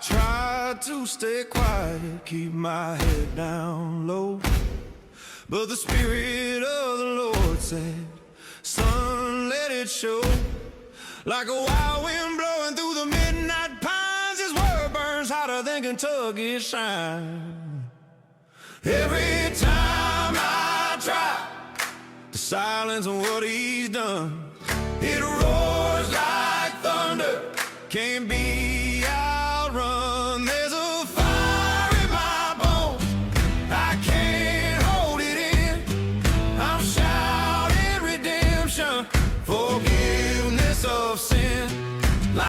tried to stay quiet, keep my head down low, but the Spirit of the Lord said, son, let it show. Like a wild wind blowing through the midnight pines, His word burns hotter than Kentucky's shine. Every time I try to silence what He's done, it roars like thunder, can't be outrun.